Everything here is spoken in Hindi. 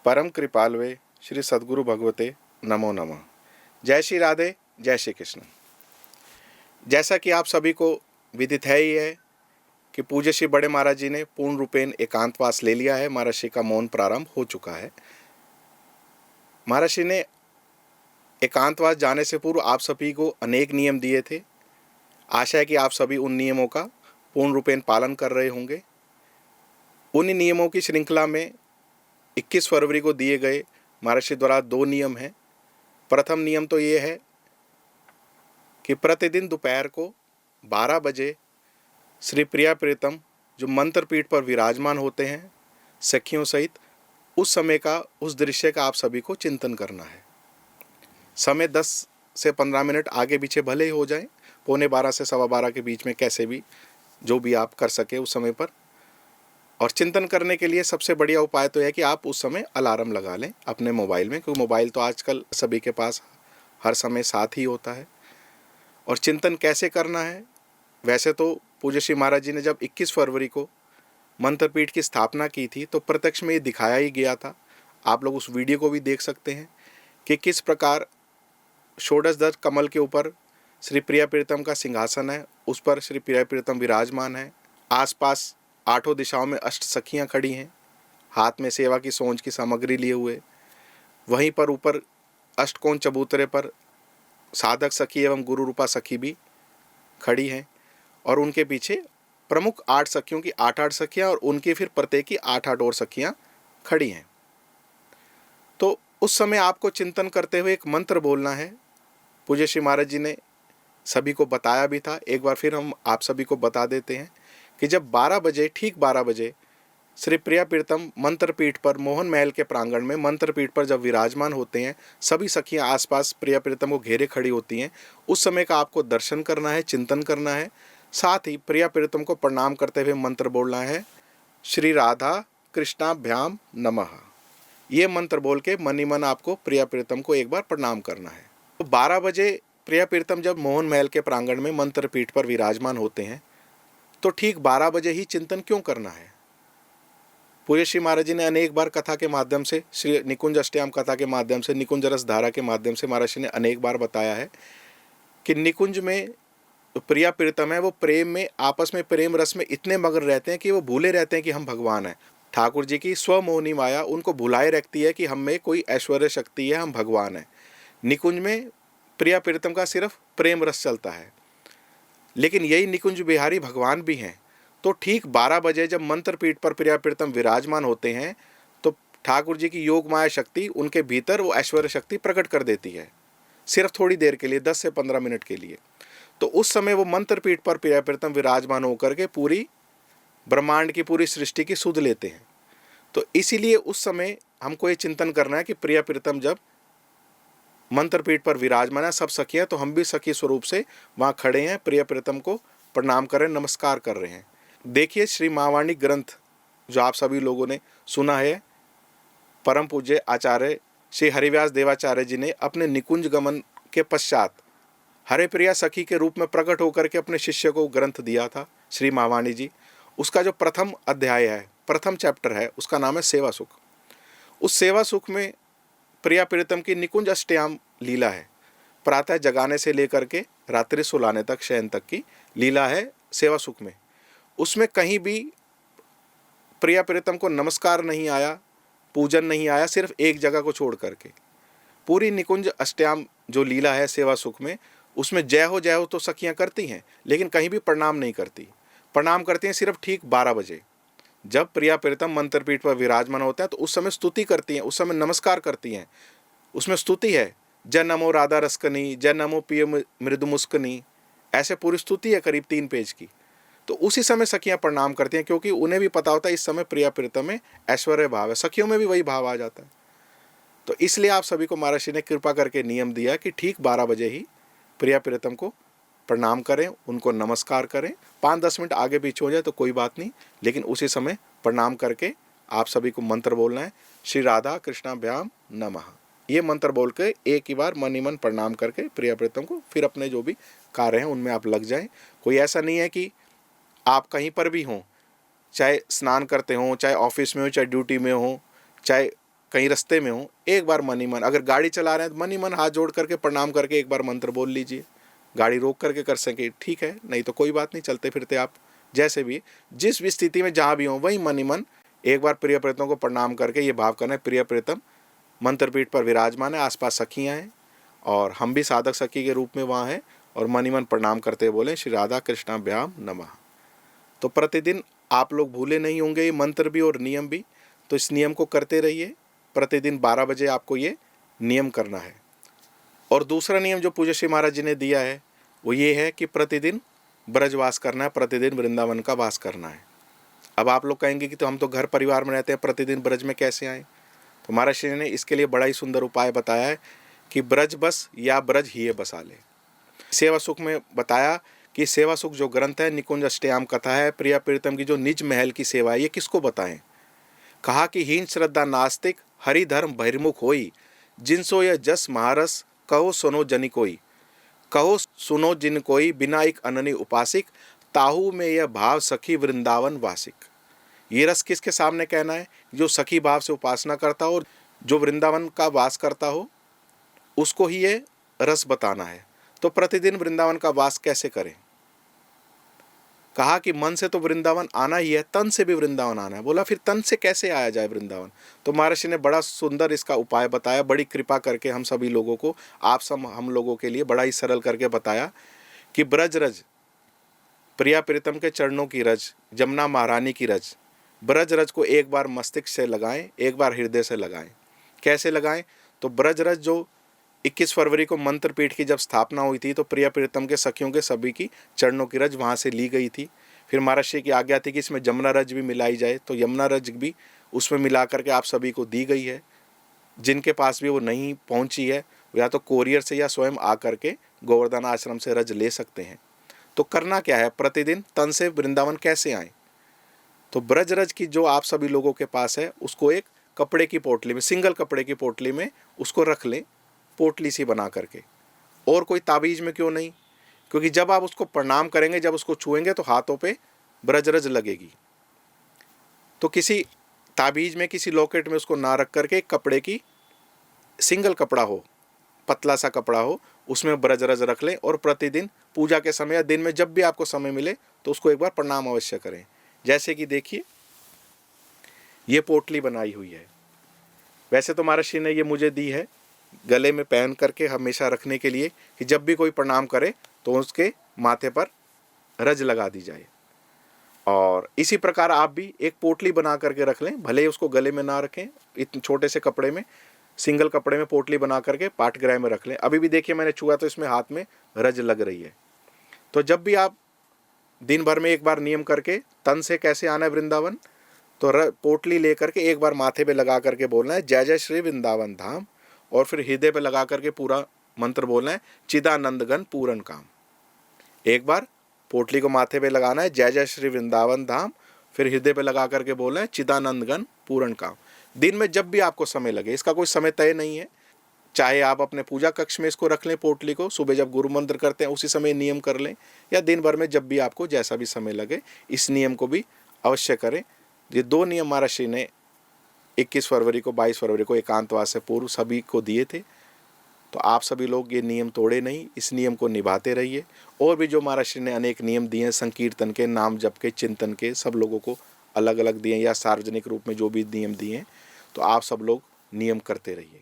परम कृपालवे श्री सद्गुरु भगवते नमो नमः। जय श्री राधे, जय श्री कृष्ण। जैसा कि आप सभी को विदित है ही है कि पूज्य श्री बड़े महाराज जी ने पूर्ण रूपेण एकांतवास ले लिया है। महाराज श्री का मौन प्रारंभ हो चुका है। महाराज श्री ने एकांतवास जाने से पूर्व आप सभी को अनेक नियम दिए थे। आशा है कि आप सभी उन नियमों का पूर्ण रूपेण पालन कर रहे होंगे। उन नियमों की श्रृंखला में 21 फरवरी को दिए गए महाराज श्री द्वारा 2 नियम हैं। प्रथम नियम तो ये है कि प्रतिदिन दोपहर को 12 बजे श्री प्रिया प्रीतम जो मंत्रपीठ पर विराजमान होते हैं सखियों सहित, उस समय का, उस दृश्य का आप सभी को चिंतन करना है। समय 10 से 15 मिनट आगे पीछे भले ही हो जाए, 11:45 से 12:15 के बीच में कैसे भी जो भी आप कर सके उस समय पर। और चिंतन करने के लिए सबसे बढ़िया उपाय तो है कि आप उस समय अलार्म लगा लें अपने मोबाइल में, क्योंकि मोबाइल तो आजकल सभी के पास हर समय साथ ही होता है। और चिंतन कैसे करना है, वैसे तो पूज्य श्री महाराज जी ने जब 21 फरवरी को मंत्रपीठ की स्थापना की थी तो प्रत्यक्ष में ये दिखाया ही गया था। आप लोग उस वीडियो को भी देख सकते हैं कि किस प्रकार षोडशदल कमल के ऊपर श्री प्रिया प्रीतम का सिंहासन है, उस पर श्री प्रिया प्रीतम विराजमान है। आसपास 8 दिशाओं में अष्ट सखियां खड़ी हैं, हाथ में सेवा की सोंज की सामग्री लिए हुए। वहीं पर ऊपर अष्टकोण चबूतरे पर साधक सखी एवं गुरु रूपा सखी भी खड़ी हैं, और उनके पीछे प्रमुख 8 सखियों की 8-8 सखियां और उनकी फिर प्रत्येक की 8-8 और सखियां खड़ी हैं। तो उस समय आपको चिंतन करते हुए एक मंत्र बोलना है। पूज्य श्री महाराज जी ने सभी को बताया भी था, एक बार फिर हम आप सभी को बता देते हैं कि जब 12 बजे, ठीक 12 बजे श्री प्रिया प्रीतम मंत्रपीठ पर, मोहन महल के प्रांगण में मंत्रपीठ पर जब विराजमान होते हैं, सभी सखियां आसपास प्रिया प्रीतम को घेरे खड़ी होती हैं। उस समय का आपको दर्शन करना है, चिंतन करना है। साथ ही प्रिया प्रीतम को प्रणाम करते हुए मंत्र बोलना है, श्री राधा कृष्णाभ्याम नमः। ये मंत्र बोल के मन ही मन आपको प्रिया प्रीतम को एक बार प्रणाम करना है। तो 12 बजे प्रिया प्रीतम जब मोहन महल के प्रांगण में मंत्रपीठ पर विराजमान होते हैं तो ठीक 12 बजे ही चिंतन क्यों करना है। पूज्य श्री महाराज जी ने अनेक बार कथा के माध्यम से, श्री निकुंज अष्टयाम कथा के माध्यम से, निकुंज रस धारा के माध्यम से महाराज जी ने अनेक बार बताया है कि निकुंज में जो प्रिया प्रीतम है वो प्रेम में, आपस में प्रेम रस में इतने मग्न रहते हैं कि वो भूले रहते हैं कि हम भगवान हैं। ठाकुर जी की स्वमोहनी माया उनको भुलाए रखती है कि हम में कोई ऐश्वर्य शक्ति है, हम भगवान हैं। निकुंज में प्रिया प्रीतम का सिर्फ प्रेम रस चलता है, लेकिन यही निकुंज बिहारी भगवान भी हैं। तो ठीक 12 बजे जब मंत्रपीठ पर प्रिया प्रीतम विराजमान होते हैं तो ठाकुर जी की योग माया शक्ति उनके भीतर वो ऐश्वर्य शक्ति प्रकट कर देती है, सिर्फ थोड़ी देर के लिए, 10 से 15 मिनट के लिए। तो उस समय वो मंत्रपीठ पर प्रिया प्रीतम विराजमान होकर के पूरी ब्रह्मांड की, पूरी सृष्टि की सुध लेते हैं। तो इसीलिए उस समय हमको ये चिंतन करना है कि प्रिया प्रीतम जब मंत्रपीठ पर विराजमान है, सब सखियां, तो हम भी सखी स्वरूप से वहाँ खड़े हैं, प्रिया प्रीतम को प्रणाम कर रहे हैं, नमस्कार कर रहे हैं। देखिए, श्री महावाणी ग्रंथ जो आप सभी लोगों ने सुना है, परम पूज्य आचार्य श्री हरिव्यास देवाचार्य जी ने अपने निकुंज गमन के पश्चात हरे प्रिया सखी के रूप में प्रकट होकर के अपने शिष्य को ग्रंथ दिया था, श्री महावाणी जी। उसका जो प्रथम अध्याय है, प्रथम चैप्टर है, उसका नाम है सेवा सुख। उस सेवा सुख में प्रिया प्रीतम की निकुंज अष्टयाम लीला है। प्रातः जगाने से लेकर के रात्रि सुलाने तक, शयन तक की लीला है सेवा सुख में। उसमें कहीं भी प्रिया प्रीतम को नमस्कार नहीं आया, पूजन नहीं आया, सिर्फ एक जगह को छोड़ करके। पूरी निकुंज अष्टयाम जो लीला है सेवा सुख में, उसमें जय हो तो सखियां करती हैं, लेकिन कहीं भी प्रणाम नहीं करती। प्रणाम करती हैं सिर्फ ठीक 12 बजे जब प्रिया प्रीतम मंत्रपीठ पर विराजमान होता है, तो उस समय स्तुति करती हैं, उस समय नमस्कार करती हैं। उसमें स्तुति है, जय नमो राधा रसकनी, जय नमो पिय मृदु मुस्कनी, ऐसे पूरी स्तुति है करीब 3 पेज की। तो उसी समय सखियां प्रणाम करती हैं, क्योंकि उन्हें भी पता होता है इस समय प्रिया प्रीतम में ऐश्वर्य भाव है, सखियों में भी वही भाव आ जाता है। तो इसलिए आप सभी को महाराज जी ने कृपा करके नियम दिया कि ठीक 12 बजे ही प्रिया प्रीतम को प्रणाम करें, उनको नमस्कार करें। 5-10 मिनट आगे पीछे हो जाए तो कोई बात नहीं, लेकिन उसी समय प्रणाम करके आप सभी को मंत्र बोलना है, श्री राधा कृष्णाभ्याम नमः। ये मंत्र बोल के एक ही बार मन ही मन प्रणाम करके प्रिया प्रीतम को फिर अपने जो भी कार्य हैं उनमें आप लग जाएं। कोई ऐसा नहीं है कि आप कहीं पर भी हों, चाहे स्नान करते हों, चाहे ऑफिस में हो, चाहे ड्यूटी में हो, चाहे कहीं रास्ते में हो, एक बार मन ही मन, अगर गाड़ी चला रहे हैं तो मन ही मन हाथ जोड़ करके प्रणाम करके एक बार मंत्र बोल लीजिए। गाड़ी रोक करके कर सके ठीक है, नहीं तो कोई बात नहीं, चलते फिरते आप जैसे भी जिस भी स्थिति में जहाँ भी हो वही मन ही मन एक बार प्रिय प्रीतम को प्रणाम करके ये भाव करना है, प्रिय प्रीतम मंत्रपीठ पर विराजमान है, आसपास सखियाँ हैं और हम भी साधक सखी के रूप में वहाँ हैं, और मन ही मन प्रणाम करते बोले श्री राधा कृष्णाभ्याम नमः। तो प्रतिदिन आप लोग भूले नहीं होंगे ये मंत्र भी और नियम भी, तो इस नियम को करते रहिए। प्रतिदिन 12 बजे आपको ये नियम करना है। और दूसरा नियम जो पूज्य श्री महाराज जी ने दिया है वो ये है कि प्रतिदिन ब्रजवास करना है, प्रतिदिन वृंदावन का वास करना है। अब आप लोग कहेंगे कि तो हम तो घर परिवार में रहते हैं, प्रतिदिन ब्रज में कैसे आएँ? तो महाराज श्री ने इसके लिए बड़ा ही सुंदर उपाय बताया है कि ब्रज बस या ब्रज ही बसा ले। सेवा सुख में बताया कि सेवा सुख जो ग्रंथ है, निकुंज अष्टयाम कथा है, प्रिया प्रीतम की जो निज महल की सेवा है, ये किसको बताएं? कहा कि हीन श्रद्धा नास्तिक हरि धर्म बहिर्मुख होई, जिनसो यह जस महारस कहो सुनो जनि कोई, कहो सुनो जिन कोई बिना एक अननी उपासिक, ताहू में यह भाव सखी वृंदावन वासिक। ये रस किसके सामने कहना है? जो सखी भाव से उपासना करता हो, जो वृंदावन का वास करता हो, उसको ही ये रस बताना है। तो प्रतिदिन वृंदावन का वास कैसे करें? कहा कि मन से तो वृंदावन आना ही है, तन से भी वृंदावन आना है। बोला फिर तन से कैसे आया जाए वृंदावन? तो महर्षि ने बड़ा सुंदर इसका उपाय बताया, बड़ी कृपा करके हम सभी लोगों को, आप सब हम लोगों के लिए बड़ा ही सरल करके बताया कि ब्रज रज, प्रिया प्रीतम के चरणों की रज, जमुना महारानी की रज, ब्रज रज को एक बार मस्तिष्क से लगाएं, एक बार हृदय से लगाएं। कैसे लगाएं? तो ब्रज रज जो 21 फरवरी को मंत्रपीठ की जब स्थापना हुई थी, तो प्रिया प्रीतम के सखियों के सभी की चरणों की रज वहाँ से ली गई थी। फिर महर्षि की आज्ञा थी कि इसमें यमुना रज भी मिलाई जाए, तो यमुना रज भी उसमें मिला करके आप सभी को दी गई है। जिनके पास भी वो नहीं पहुँची है, या तो कोरियर से या स्वयं आकर के गोवर्धन आश्रम से रज ले सकते हैं। तो करना क्या है? प्रतिदिन तन से वृंदावन कैसे आएँ? तो ब्रज रज की जो आप सभी लोगों के पास है, उसको एक कपड़े की पोटली में, सिंगल कपड़े की पोटली में उसको रख लें, पोटली सी बना करके। और कोई ताबीज में क्यों नहीं? क्योंकि जब आप उसको प्रणाम करेंगे, जब उसको छुएंगे तो हाथों पे ब्रजरज लगेगी। तो किसी ताबीज में, किसी लॉकेट में उसको ना रख करके एक कपड़े की, सिंगल कपड़ा हो, पतला सा कपड़ा हो, उसमें ब्रजरज रख लें और प्रतिदिन पूजा के समय या दिन में जब भी आपको समय मिले तो उसको एक बार प्रणाम अवश्य करें। जैसे कि देखिए ये पोटली बनाई हुई है। वैसे तो महर्षि ने ये मुझे दी है गले में पहन करके हमेशा रखने के लिए, कि जब भी कोई प्रणाम करे तो उसके माथे पर रज लगा दी जाए। और इसी प्रकार आप भी एक पोटली बना करके रख लें, भले ही उसको गले में ना रखें, इतने छोटे से कपड़े में, सिंगल कपड़े में पोटली बना करके पाठगृह में रख लें। अभी भी देखिए मैंने छुआ तो इसमें हाथ में रज लग रही है। तो जब भी आप दिन भर में एक बार नियम करके तन से कैसे आना है वृंदावन, तो पोटली ले करके एक बार माथे पे लगा करके बोलना है जय जय श्री वृंदावन धाम, और फिर हृदय पे लगा करके पूरा मंत्र बोलना है चिदानंदगन पूरन काम। एक बार पोटली को माथे पे लगाना है जय जय श्री वृंदावन धाम, फिर हृदय पे लगा करके बोलना है चिदानंदगन पूरन काम। दिन में जब भी आपको समय लगे, इसका कोई समय तय नहीं है। चाहे आप अपने पूजा कक्ष में इसको रख लें, पोटली को सुबह जब गुरु मंत्र करते हैं उसी समय नियम कर लें, या दिन भर में जब भी आपको जैसा भी समय लगे इस नियम को भी अवश्य करें। ये 2 नियम महर्षि ने 21 फरवरी को, 22 फरवरी को एकांतवास से पूर्व सभी को दिए थे। तो आप सभी लोग ये नियम तोड़े नहीं, इस नियम को निभाते रहिए। और भी जो महर्षि ने अनेक नियम दिए हैं, संकीर्तन के, नाम जप के, चिंतन के, सब लोगों को अलग अलग दिए, या सार्वजनिक रूप में जो भी नियम दिए हैं, तो आप सब लोग नियम करते रहिए।